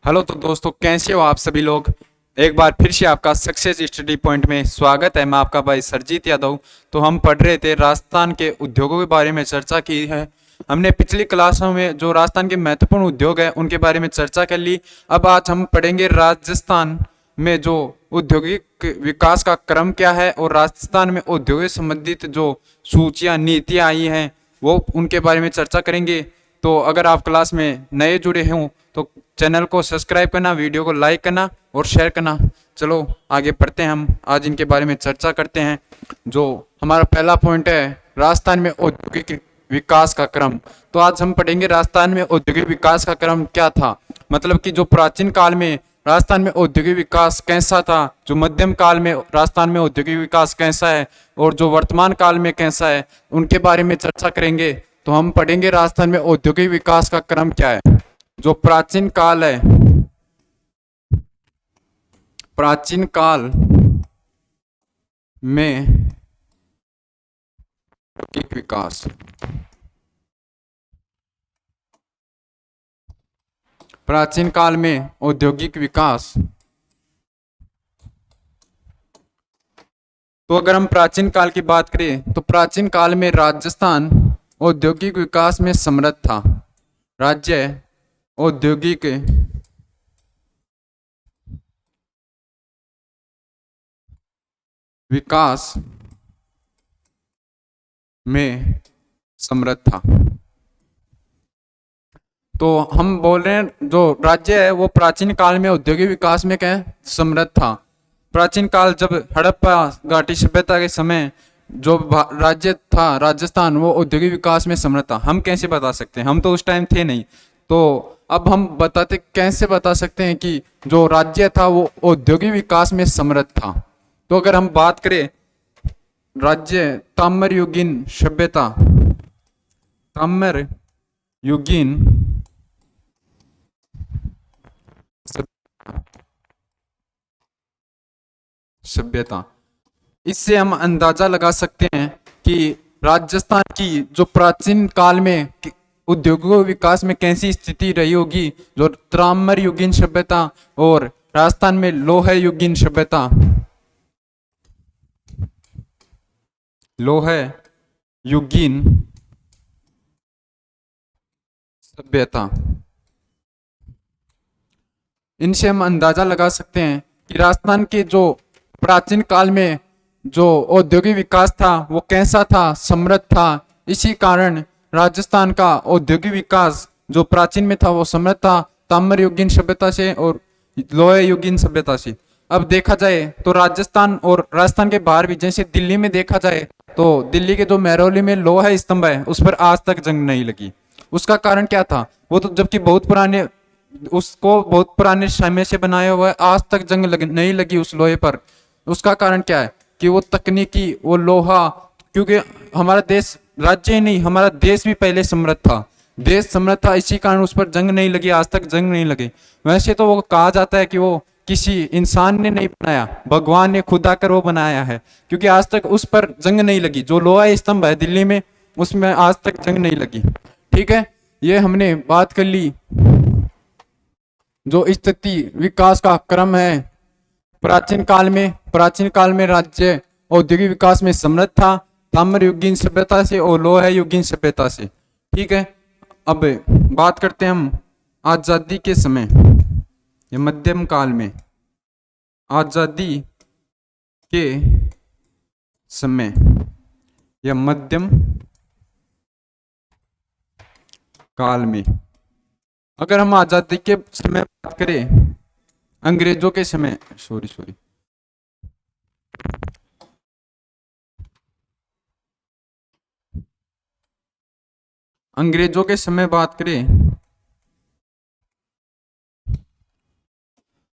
Hello तो दोस्तों, कैसे हो आप सभी लोग। एक बार फिर से आपका सक्सेस स्टडी पॉइंट में स्वागत है। मैं आपका भाई सरजीत यादव। तो हम पढ़ रहे थे राजस्थान के उद्योगों के बारे में चर्चा की है। हमने पिछली क्लासों में जो राजस्थान के महत्वपूर्ण उद्योग है उनके बारे में चर्चा कर ली। अब आज हम पढ़ेंगे राजस्थान में जो औद्योगिक विकास का क्रम क्या है और राजस्थान में औद्योगिक संबंधित जो सूचियाँ नीतियाँ आई हैं वो उनके बारे में चर्चा करेंगे। तो अगर आप क्लास में नए जुड़े हों तो चैनल को सब्सक्राइब करना, वीडियो को लाइक करना और शेयर करना। चलो आगे पढ़ते हैं, हम आज इनके बारे में चर्चा करते हैं। जो हमारा पहला पॉइंट है राजस्थान में औद्योगिक विकास का क्रम। तो आज हम पढ़ेंगे राजस्थान में औद्योगिक विकास का क्रम क्या था, मतलब कि जो प्राचीन काल में राजस्थान में औद्योगिक विकास कैसा था, जो मध्यम काल में राजस्थान में औद्योगिक विकास कैसा है और जो वर्तमान काल में कैसा है, उनके बारे में चर्चा करेंगे। तो हम पढ़ेंगे राजस्थान में औद्योगिक विकास का क्रम क्या है। जो प्राचीन काल है, प्राचीन काल में औद्योगिक विकास, प्राचीन काल में औद्योगिक विकास। तो अगर हम प्राचीन काल की बात करें तो प्राचीन काल में राजस्थान औद्योगिक विकास में समृद्ध था। राज्य औद्योगिक विकास में समृद्ध था। तो हम बोल रहे हैं जो राज्य है वो प्राचीन काल में औद्योगिक विकास में क्या समृद्ध था। प्राचीन काल जब हड़प्पा घाटी सभ्यता के समय जो राज्य था राजस्थान वो औद्योगिक विकास में समृद्ध था। हम कैसे बता सकते हैं, हम तो उस टाइम थे नहीं। तो अब हम बताते कैसे बता सकते हैं कि जो राज्य था वो औद्योगिक विकास में समृद्ध था। तो अगर हम बात करें राज्य ताम्र युगीन सभ्यता, ताम्र युगीन सभ्यता, इससे हम अंदाजा लगा सकते हैं कि राजस्थान की जो प्राचीन काल में उद्योगों विकास में कैसी स्थिति रही होगी। जो ताम्र युगीन सभ्यता और राजस्थान में लौह युगीन सभ्यता, लौह युगीन सभ्यता, इनसे हम अंदाजा लगा सकते हैं कि राजस्थान के जो प्राचीन काल में जो औद्योगिक विकास था वो कैसा था, समृद्ध था। इसी कारण राजस्थान का औद्योगिक विकास जो प्राचीन में था वो समृद्ध था ताम्र युगीन सभ्यता से और लौह युगीन सभ्यता से। अब देखा जाए तो राजस्थान और राजस्थान के बाहर भी, जैसे दिल्ली में देखा जाए तो दिल्ली के जो महरौली में लोहा स्तंभ है उस पर आज तक जंग नहीं लगी। उसका कारण क्या था, वो तो जबकि बहुत पुराने, उसको बहुत पुराने समय से बनाया हुआ है, आज तक जंग नहीं लगी उस लोहे पर। उसका कारण क्या है कि वो तकनीकी, वो लोहा, क्योंकि हमारा देश, राज्य ही नहीं हमारा देश भी पहले समृद्ध था, देश समृद्ध था, इसी कारण उस पर जंग नहीं लगी, आज तक जंग नहीं लगी। वैसे तो वो कहा जाता है कि वो किसी इंसान ने नहीं बनाया, भगवान ने खुद आकर वो बनाया है, क्योंकि आज तक उस पर जंग नहीं लगी। जो लोहा स्तंभ है दिल्ली में उसमें आज तक जंग नहीं लगी। ठीक है, ये हमने बात कर ली। जो स्थिति विकास का क्रम है प्राचीन काल में राज्य औद्योगिक विकास में समृद्ध था ताम्र युगीन सभ्यता से और लौह युगीन सभ्यता से। ठीक है, अब बात करते हैं हम आजादी के समय या मध्यम काल में, आजादी के समय या मध्यम काल में। अगर हम आजादी के समय बात करें, अंग्रेजों के समय, सॉरी अंग्रेजों के समय बात करें,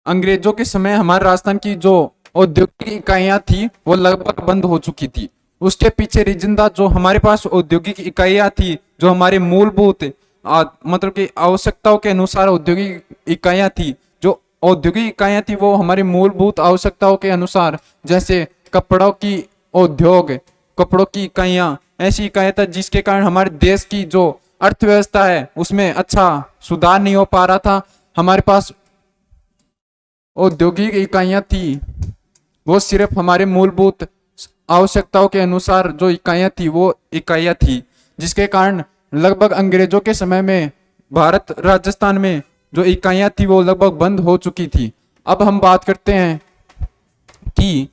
अंग्रेजों के समय हमारे राजस्थान की जो औद्योगिक इकाइयां थी वो लगभग बंद हो चुकी थी। उसके पीछे रीजन था जो हमारे पास औद्योगिक इकाइयां थी, जो हमारे मूलभूत मतलब कि आवश्यकताओं के अनुसार औद्योगिक इकाइयां थी, जो औद्योगिक इकाइयां थी वो हमारी मूलभूत आवश्यकताओं के अनुसार, जैसे कपड़ों की उद्योग, कपड़ों की इकाइयां, ऐसी इकाइयां था जिसके कारण हमारे देश की जो अर्थव्यवस्था है उसमें अच्छा सुधार नहीं हो पा रहा था। हमारे पास औद्योगिक इकाइयां थी वो सिर्फ हमारे मूलभूत आवश्यकताओं के अनुसार जो इकाइयां थी वो इकाइयां थी, जिसके कारण लगभग अंग्रेजों के समय में भारत राजस्थान में जो इकाइयां थी वो लगभग बंद हो चुकी थी। अब हम बात करते हैं कि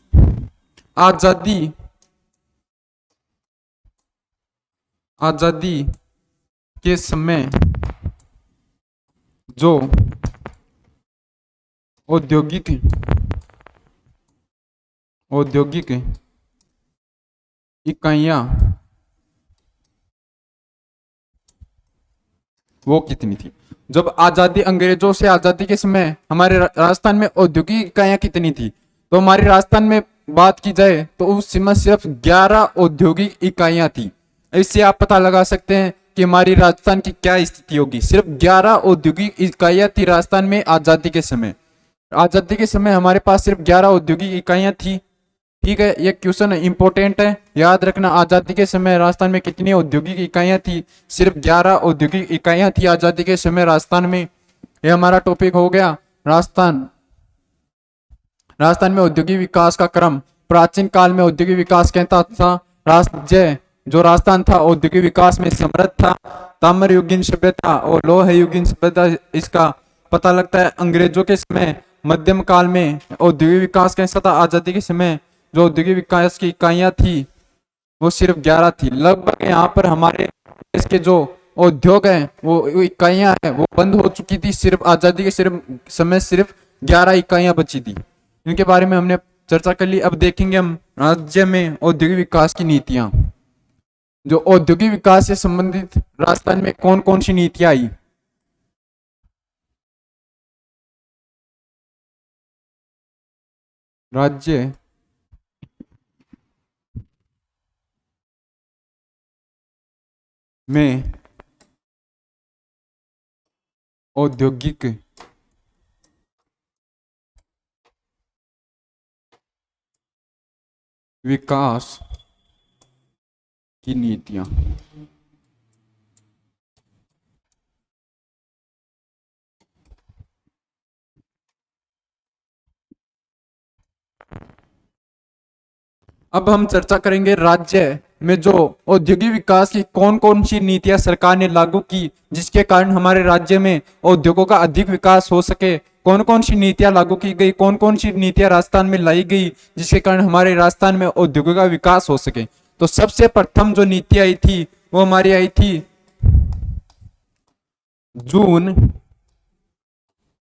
आजादी आजादी के समय जो औद्योगिक औद्योगिक इकाइयां वो कितनी थी। जब आजादी, अंग्रेजों से आजादी के समय हमारे राजस्थान में औद्योगिक इकाइयां कितनी थी, तो हमारे राजस्थान में बात की जाए तो उस समय सिर्फ 11 औद्योगिक इकाइयां थी। इससे आप पता लगा सकते हैं कि हमारी राजस्थान की क्या स्थिति होगी। सिर्फ 11 औद्योगिक इकाइयां थी राजस्थान में आजादी के समय। आजादी के समय हमारे पास सिर्फ 11 औद्योगिक इकाइयां थी। ठीक है, ये क्वेश्चन इंपॉर्टेंट है, याद रखना। आजादी के समय राजस्थान में कितनी औद्योगिक इकाइयां थी? सिर्फ 11 औद्योगिक इकाइयां थी आजादी के समय राजस्थान में। ये हमारा टॉपिक हो गया राजस्थान। राजस्थान में औद्योगिक विकास का क्रम। प्राचीन काल में औद्योगिक विकास कहता था राज्य जो राजस्थान था औद्योगिक विकास में समृद्ध था। ताम्र युगीन सभ्यता और लोह युगीन सभ्यता इसका पता लगता है। अंग्रेजों के समय मध्यम काल में औद्योगिक विकास कैसा था? आजादी के समय जो औद्योगिक विकास की इकाइयां थी वो सिर्फ 11 थी। लगभग यहाँ पर हमारे देश के जो उद्योग हैं वो इकाइयां हैं वो बंद हो चुकी थी। सिर्फ आजादी के सिर्फ 11 इकाइयां बची थी। इनके बारे में हमने चर्चा कर ली। अब देखेंगे हम राज्य में औद्योगिक विकास की नीतियां। जो औद्योगिक विकास से संबंधित राजस्थान में कौन कौन सी नीतियां आई? राज्य में औद्योगिक विकास की नीतियां। अब हम चर्चा करेंगे राज्य में जो औद्योगिक विकास की कौन कौन सी नीतियां सरकार ने लागू की जिसके कारण हमारे राज्य में उद्योगों का अधिक विकास हो सके। कौन कौन सी नीतियां लागू की गई, कौन कौन सी नीतियां राजस्थान में लाई गई जिसके कारण हमारे राजस्थान में उद्योगों का विकास हो सके। तो सबसे प्रथम जो नीति आई थी वो हमारी आई थी जून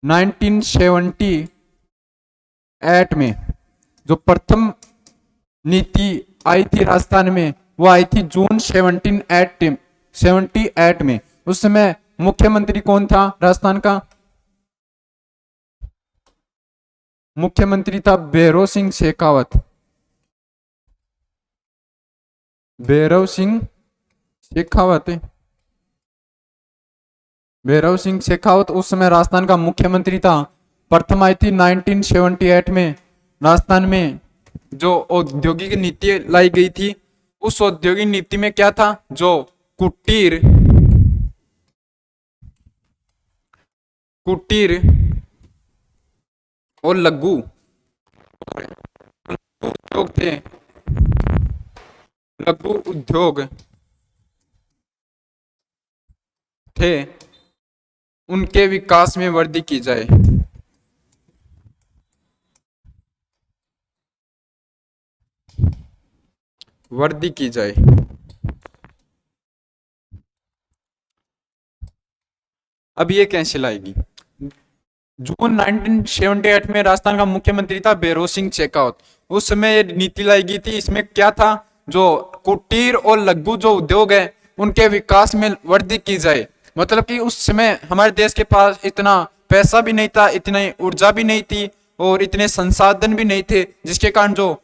1978 में। जो प्रथम नीति आई थी राजस्थान में वो आई थी जून 78 में। उस समय मुख्यमंत्री कौन था राजस्थान का? मुख्यमंत्री था भैरव सिंह शेखावत। भैरव सिंह शेखावत उस समय राजस्थान का मुख्यमंत्री था। प्रथम आई थी 1978 में। राजस्थान में जो औद्योगिक नीति लाई गई थी उस औद्योगिक नीति में क्या था? जो कुटीर और लघु उद्योग थे। लघु उद्योग थे उनके विकास में वृद्धि की जाए। अब ये कैसे लाएगी? जून 1978 में राजस्थान का मुख्यमंत्री था भैरव सिंह शेखावत। उस समय ये नीति लाई गई थी। इसमें क्या था? जो कुटीर और लघु जो उद्योग है उनके विकास में वृद्धि की जाए। मतलब कि उस समय हमारे देश के पास इतना पैसा भी नहीं था, इतनी ऊर्जा भी नहीं थी और इतने संसाधन भी नहीं थे जिसके कारण जो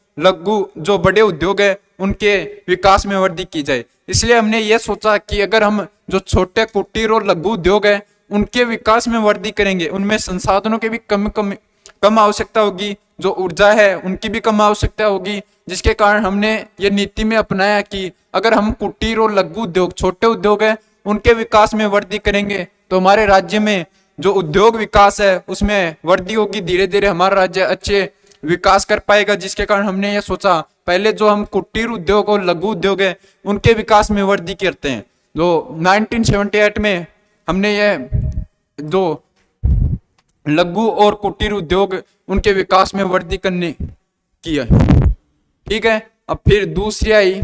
बड़े उद्योग है उनके विकास में वृद्धि की जाए। इसलिए हमने ये सोचा कि अगर हम जो छोटे कुटीर और लघु उद्योग है उनके विकास में वृद्धि करेंगे, उनमें संसाधनों की भी कम आवश्यकता होगी, जो ऊर्जा है उनकी भी कम आवश्यकता होगी, जिसके कारण हमने ये नीति में अपनाया कि अगर हम कुटीर और लघु उद्योग छोटे उद्योग है उनके विकास में वृद्धि करेंगे तो हमारे राज्य में जो उद्योग विकास है उसमें वृद्धि होगी, धीरे धीरे हमारा राज्य अच्छे विकास कर पाएगा, जिसके कारण हमने ये सोचा पहले जो हम कुटीर उद्योग और लघु उद्योग है उनके विकास में वृद्धि करते हैं। जो 1978 में हमने ये जो लघु और कुटीर उद्योग उनके विकास में वृद्धि करने की है। ठीक है, अब फिर दूसरी आई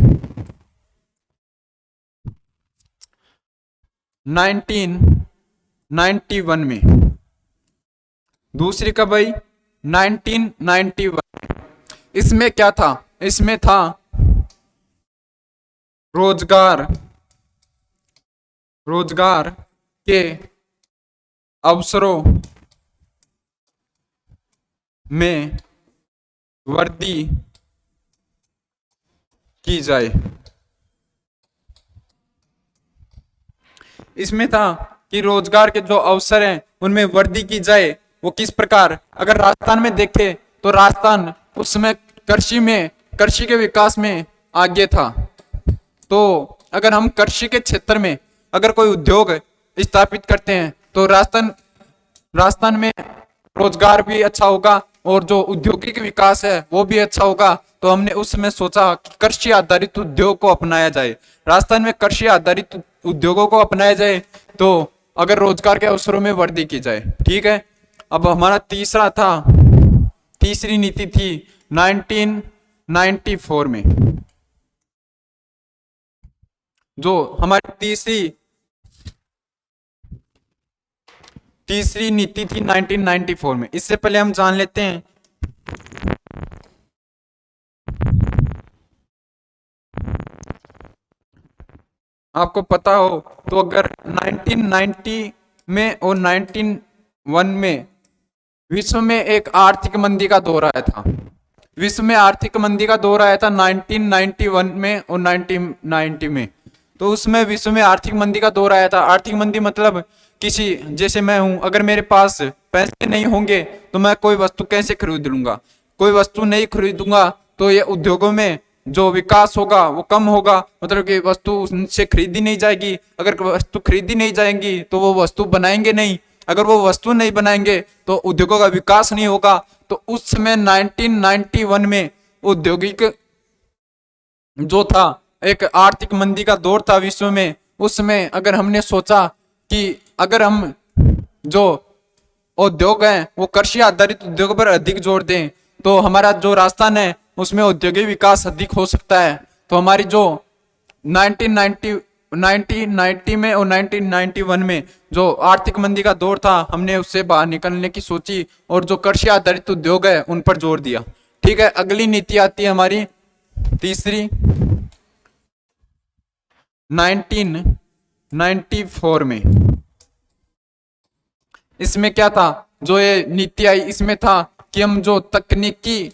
1991 में। दूसरी कब आई? 1991। इसमें क्या था? इसमें था रोजगार के अवसरों में वृद्धि की जाए। इसमें था कि रोजगार के जो अवसर हैं उनमें वृद्धि की जाए। वो किस प्रकार? अगर राजस्थान में देखें तो राजस्थान उस समय कृषि के विकास में आगे था। तो अगर हम कृषि के क्षेत्र में अगर कोई उद्योग स्थापित करते हैं तो राजस्थान में रोजगार भी अच्छा होगा और जो औद्योगिक विकास है वो भी अच्छा होगा। तो हमने उस समय सोचा कि कृषि आधारित उद्योग को अपनाया जाए। राजस्थान में कृषि आधारित उद्योगों को अपनाया जाए तो अगर रोजगार के अवसरों में वृद्धि की जाए। ठीक है, अब हमारा तीसरी नीति थी 1994 में। जो हमारी तीसरी नीति थी 1994 में। इससे पहले हम जान लेते हैं आपको पता हो तो अगर 1990 में और 1991 में विश्व में एक आर्थिक मंदी का दौर आया था। विश्व में आर्थिक मंदी का दौर आया था 1991 में और 1990 में। तो उसमें विश्व में आर्थिक मंदी का दौर आया था। आर्थिक मंदी मतलब किसी, जैसे मैं हूं, अगर मेरे पास पैसे नहीं होंगे तो मैं कोई वस्तु कैसे खरीद लूंगा? कोई वस्तु नहीं खरीदूंगा तो ये उद्योगों में जो विकास होगा वो कम होगा, मतलब कि वस्तु उनसे खरीदी नहीं जाएगी। अगर वस्तु खरीदी नहीं जाएंगी तो वो वस्तु बनाएंगे नहीं। अगर वो वस्तु नहीं बनाएंगे तो उद्योगों का विकास नहीं होगा। तो उस समय 1991 में औद्योगिक जो था, एक आर्थिक मंदी का दौर था विश्व में। उस समय अगर हमने सोचा कि अगर हम जो उद्योग हैं वो कृषि आधारित उद्योग पर अधिक जोर दें तो हमारा जो राजस्थान है उसमें औद्योगिक विकास अधिक हो सकता है। तो हमारी जो 1990 में और 1991 में जो आर्थिक मंदी का दौर था हमने उससे बाहर निकलने की सोची और जो कृषि आधारित उद्योग है उन पर जोर दिया। ठीक है, अगली नीति आती है हमारी तीसरी 1994 में। इसमें क्या था? जो ये नीति आई इसमें था कि हम जो तकनीकी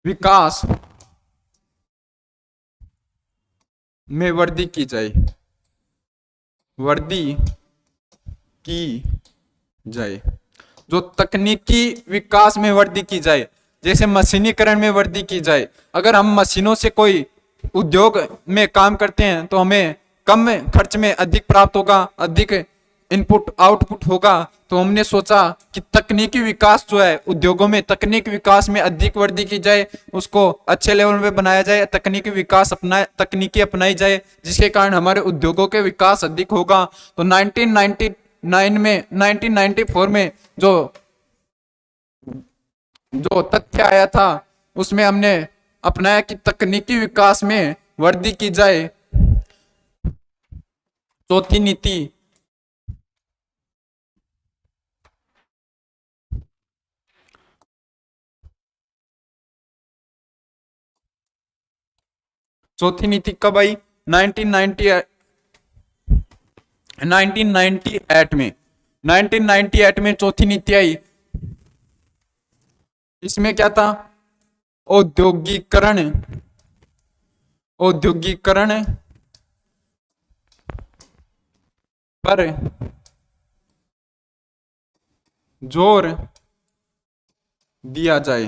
विकास में वृद्धि की जाए। जो तकनीकी विकास में वृद्धि की जाए, जैसे मशीनीकरण में वृद्धि की जाए। अगर हम मशीनों से कोई उद्योग में काम करते हैं तो हमें कम खर्च में अधिक प्राप्त होगा, अधिक इनपुट आउटपुट होगा। तो हमने सोचा कि तकनीकी विकास जो है उद्योगों में, तकनीकी विकास में अधिक वृद्धि की जाए, उसको अच्छे लेवल पे बनाया जाए, तकनीकी अपनाई जाए, जिसके कारण हमारे उद्योगों के विकास अधिक होगा। तो 1994 में जो तथ्य आया था उसमें हमने अपनाया कि तकनीकी विकास में वृद्धि की जाए। चौथी नीति कब आई? 1998 में। 1998 में चौथी नीति आई। इसमें क्या था? औद्योगिकरण पर जोर दिया जाए।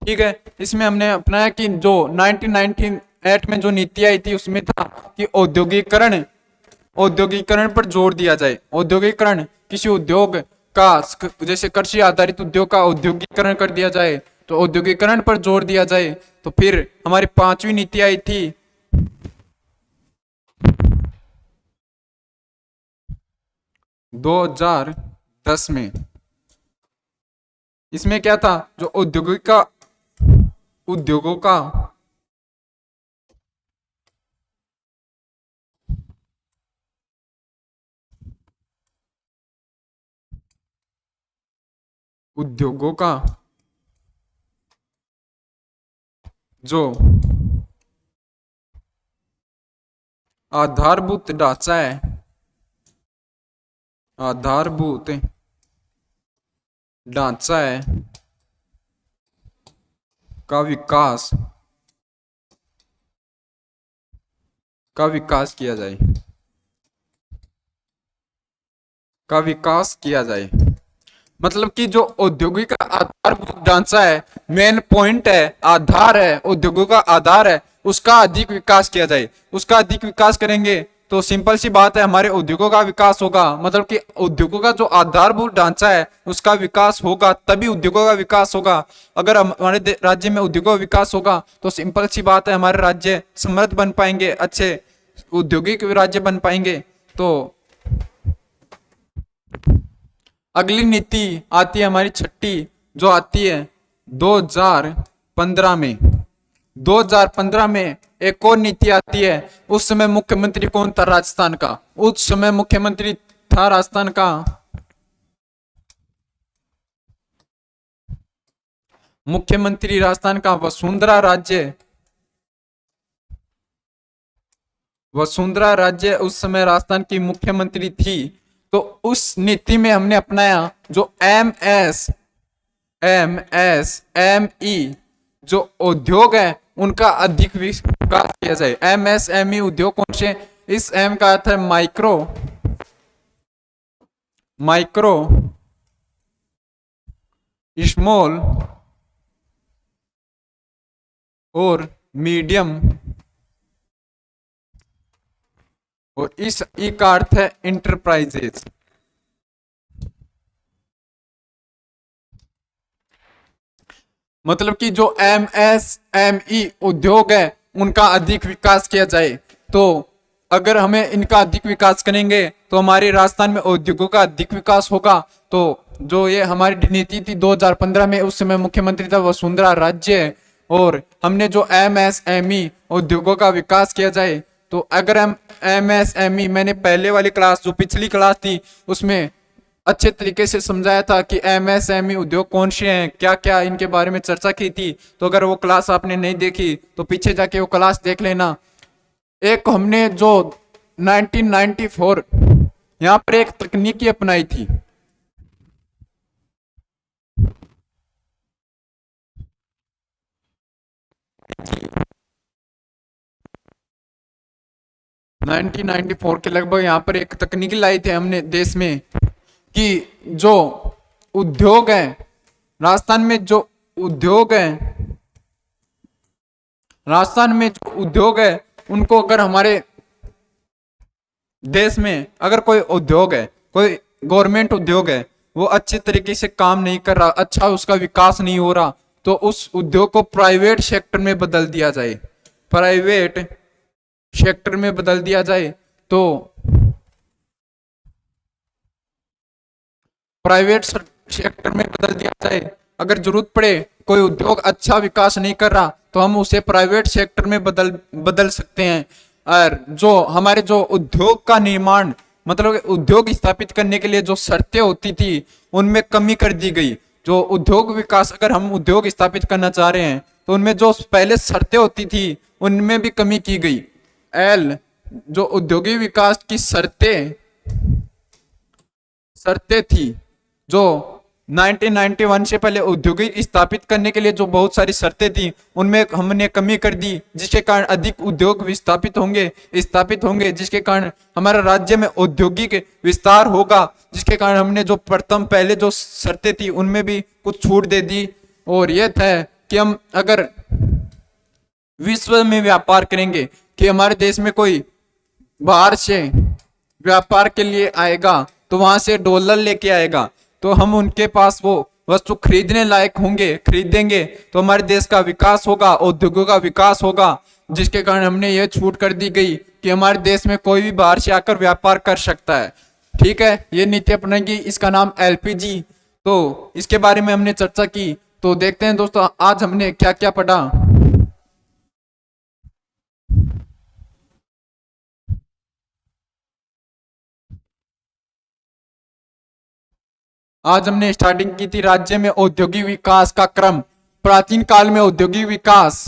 ठीक है। इसमें हमने अपनाया कि जो 1998 में जो नीति आई थी उसमें था कि औद्योगिकरण पर जोर दिया जाए। औद्योगिकरण किसी उद्योग का, जैसे कृषि आधारित उद्योग का औद्योगिकरण कर दिया जाए, तो औद्योगिकरण पर जोर दिया जाए। तो फिर हमारी पांचवी नीति आई थी 2010 में। इसमें क्या था, जो उद्योगों का उद्योगों का जो आधारभूत ढांचा है, आधारभूत ढांचा है का विकास किया जाए, का विकास किया जाए। मतलब कि जो औद्योगिक आधारभूत ढांचा है, मेन पॉइंट है, आधार है, उद्योगों का आधार है, उसका अधिक विकास किया जाए। उसका अधिक विकास करेंगे तो सिंपल सी बात है, हमारे उद्योगों का विकास होगा। मतलब कि उद्योगों का जो आधारभूत ढांचा है उसका विकास होगा, तभी उद्योगों का विकास होगा। अगर हमारे राज्य में उद्योगों का विकास होगा तो सिंपल सी बात है, हमारे राज्य समृद्ध बन पाएंगे, अच्छे औद्योगिक राज्य बन पाएंगे। तो अगली नीति आती है हमारी छठी, जो आती है 2015 में। 2015 में एक और नीति आती है। उस समय मुख्यमंत्री कौन था राजस्थान का? उस समय मुख्यमंत्री था राजस्थान का मुख्यमंत्री राजस्थान का वसुंधरा राजे उस समय राजस्थान की मुख्यमंत्री थी। तो उस नीति में हमने अपनाया जो MSME जो उद्योग है उनका अधिक विकास किया जाए। MSME उद्योग कौन से? इस M का अर्थ है माइक्रो, स्मॉल और मीडियम, और इस ई का अर्थ है इंटरप्राइजेज। मतलब कि जो MSME उद्योग है उनका अधिक विकास किया जाए। तो अगर हमें इनका अधिक विकास करेंगे तो हमारे राजस्थान में उद्योगों का अधिक विकास होगा। तो जो ये हमारी नीति थी 2015 में, उस समय मुख्यमंत्री था वसुंधरा राजे, और हमने जो MSME उद्योगों का विकास किया जाए। तो अगर हम MSME, मैंने पहले वाली क्लास जो पिछली क्लास थी उसमें अच्छे तरीके से समझाया था कि MSME उद्योग कौन से हैं, क्या क्या इनके बारे में चर्चा की थी। तो अगर वो क्लास आपने नहीं देखी तो पीछे जाके वो क्लास देख लेना। एक हमने जो 1994 यहाँ पर एक तकनीकी अपनाई थी। नाइनटीन 1994 के लगभग यहाँ पर एक तकनीकी लाई थे हमने देश में कि जो उद्योग है राजस्थान में, उनको अगर हमारे देश में अगर कोई उद्योग है, कोई गवर्नमेंट उद्योग है, वो अच्छे तरीके से काम नहीं कर रहा, अच्छा उसका विकास नहीं हो रहा, तो उस उद्योग को प्राइवेट सेक्टर में बदल दिया जाए। तो प्राइवेट सेक्टर में बदल दिया जाए। अगर जरूरत पड़े, कोई उद्योग अच्छा विकास नहीं कर रहा, तो हम उसे प्राइवेट सेक्टर में बदल सकते हैं। और जो हमारे जो उद्योग का निर्माण, मतलब उद्योग स्थापित करने के लिए जो शर्तें होती थी उनमें कमी कर दी गई। जो उद्योग विकास, अगर हम उद्योग स्थापित करना चाह रहे हैं तो उनमें जो पहले शर्तें होती थी उनमें भी कमी की गई। जो औद्योगिक विकास की शर्तें थी, जो 1991 से पहले औद्योगिक स्थापित करने के लिए जो बहुत सारी शर्तें थी उनमें हमने कमी कर दी, जिसके कारण अधिक उद्योग स्थापित होंगे, जिसके कारण हमारा राज्य में औद्योगिक विस्तार होगा। जिसके कारण हमने जो पहले जो शर्तें थी उनमें भी कुछ छूट दे दी, और यह था कि हम अगर विश्व में व्यापार करेंगे, कि हमारे देश में कोई बाहर से व्यापार के लिए आएगा तो वहां से डॉलर लेके आएगा, तो हम उनके पास वो वस्तु खरीदने लायक होंगे, खरीदेंगे तो हमारे देश का विकास होगा, उद्योगों का विकास होगा, जिसके कारण हमने ये छूट कर दी गई कि हमारे देश में कोई भी बाहर से आकर व्यापार कर सकता है। ठीक है, ये नीति अपनाएगी, इसका नाम एलपीजी। तो इसके बारे में हमने चर्चा की। तो देखते हैं दोस्तों आज हमने क्या क्या पढ़ा। आज हमने स्टार्टिंग की थी राज्य में औद्योगिक विकास का क्रम। प्राचीन काल में औद्योगिक विकास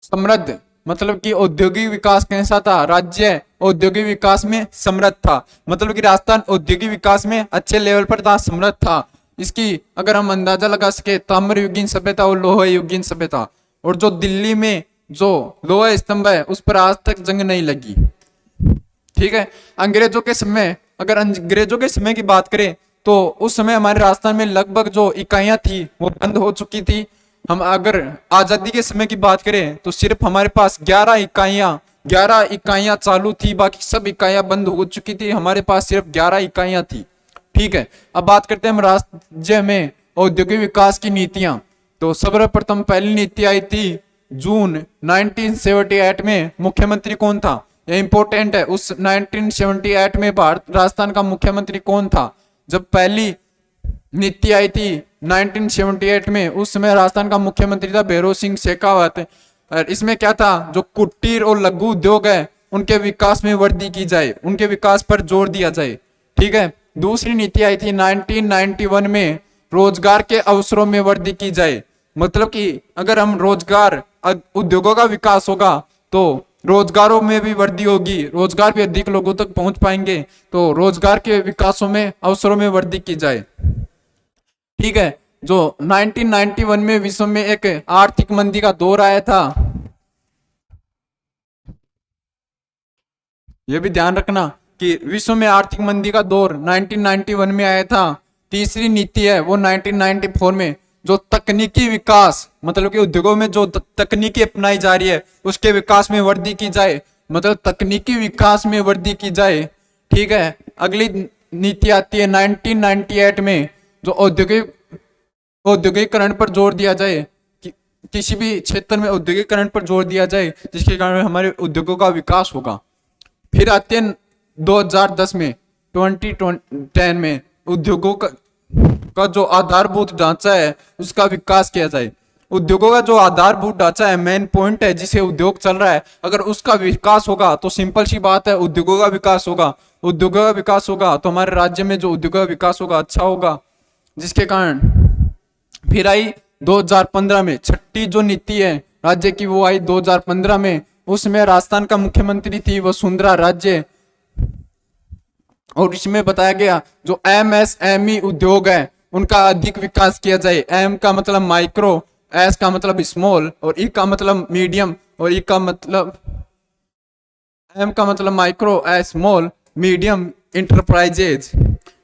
समृद्ध, मतलब कि औद्योगिक विकास कैसा था, राज्य औद्योगिक विकास में समृद्ध था, मतलब कि राजस्थान औद्योगिक विकास में अच्छे लेवल पर था, समृद्ध था। इसकी अगर हम अंदाजा लगा सके, ताम्र युगीन सभ्यता और लोह युगीन सभ्यता। और जो दिल्ली में जो लोहा स्तंभ है उस पर आज तक जंग नहीं लगी। ठीक है, अंग्रेजों के समय, अगर अंग्रेजों के समय की बात करें तो उस समय हमारे राजस्थान में लगभग जो इकाइयां थी वो बंद हो चुकी थी। हम अगर आजादी के समय की बात करें तो सिर्फ हमारे पास 11 इकाइयां चालू थी, बाकी सब इकाइयां बंद हो चुकी थी, हमारे पास सिर्फ 11 इकाइयां थी। ठीक है, अब बात करते हैं हम राज्य में औद्योगिक विकास की नीतियां। तो सर्वप्रथम पहली नीति आई थी जून 1978 में। मुख्यमंत्री कौन था, यह इंपॉर्टेंट है। उस 1978 में भारत राजस्थान का मुख्यमंत्री कौन था? जब पहली नीति आई थी 1978 में, उस समय राजस्थान का मुख्यमंत्री था भैरों सिंह शेखावत। और इसमें क्या था, जो कुटीर और लघु उद्योग है उनके विकास में वृद्धि की जाए, उनके विकास पर जोर दिया जाए। ठीक है, दूसरी नीति आई थी 1991 में, रोजगार के अवसरों में वृद्धि की जाए। मतलब कि अगर हम रोजगार उद्योगों का विकास होगा तो रोजगारों में भी वृद्धि होगी, रोजगार भी अधिक लोगों तक पहुंच पाएंगे, तो रोजगार के विकासों में अवसरों में वृद्धि की जाए। ठीक है, जो 1991 में विश्व में एक आर्थिक मंदी का दौर आया था, यह भी ध्यान रखना कि विश्व में आर्थिक मंदी का दौर 1991 में आया था। तीसरी नीति है वो 1994 में, जो तकनीकी विकास, मतलब कि उद्योगों में जो तकनीकी अपनाई जा रही है उसके विकास में वृद्धि की जाए, मतलब तकनीकी विकास में वृद्धि की जाए। ठीक है, अगली नीति आती है 1998 में, जो औद्योगिकरण पर जोर दिया जाए, कि किसी भी क्षेत्र में औद्योगिकरण पर जोर दिया जाए जिसके कारण हमारे उद्योगों का विकास होगा। फिर आते हैं 2010 में, 2010 में उद्योगों का जो आधारभूत ढांचा है उसका विकास किया जाए। उद्योगों का जो आधारभूत ढांचा है, मेन पॉइंट है जिसे उद्योग चल रहा है, अगर उसका विकास होगा तो सिंपल सी बात है उद्योगों का विकास होगा। उद्योगों का विकास होगा तो हमारे राज्य में जो उद्योगों का विकास होगा अच्छा होगा, जिसके कारण फिर आई 2015 में छठी जो नीति है राज्य की, वो आई 2015 में। उसमें राजस्थान का मुख्यमंत्री थी वसुंधरा राजे, और इसमें बताया गया जो एमएसएमई उद्योग है उनका अधिक विकास किया जाए। एम का मतलब माइक्रो, एस का मतलब स्मॉल, और ई का मतलब मीडियम, और ई का मतलब एम का मतलब micro, S small, medium enterprises.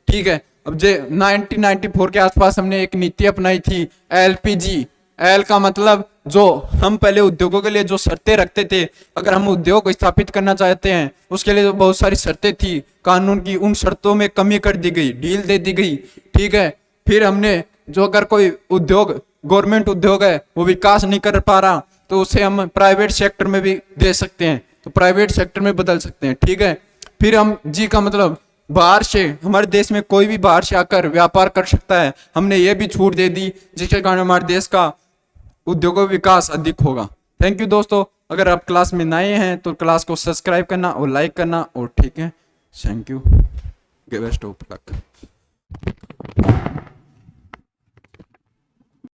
ठीक है, अब जे 1994 के आसपास हमने एक नीति अपनाई थी एलपीजी। एल का मतलब जो हम पहले उद्योगों के लिए जो शर्तें रखते थे, अगर हम उद्योग को स्थापित करना चाहते हैं उसके लिए तो बहुत सारी शर्तें थी कानून की, उन शर्तों में कमी कर दी गई, ढील दे दी गई। ठीक है, फिर हमने जो अगर कोई उद्योग गवर्नमेंट उद्योग है वो विकास नहीं कर पा रहा तो उसे हम प्राइवेट सेक्टर में भी दे सकते हैं, तो प्राइवेट सेक्टर में बदल सकते हैं। ठीक है, फिर हम जी का मतलब बाहर से, हमारे देश में कोई भी बाहर से आकर व्यापार कर सकता है, हमने ये भी छूट दे दी जिसके कारण हमारे देश का उद्योगों विकास अधिक होगा। थैंक यू दोस्तों, अगर आप क्लास में नए हैं तो क्लास को सब्सक्राइब करना और लाइक करना, और ठीक है, thank you, best of luck.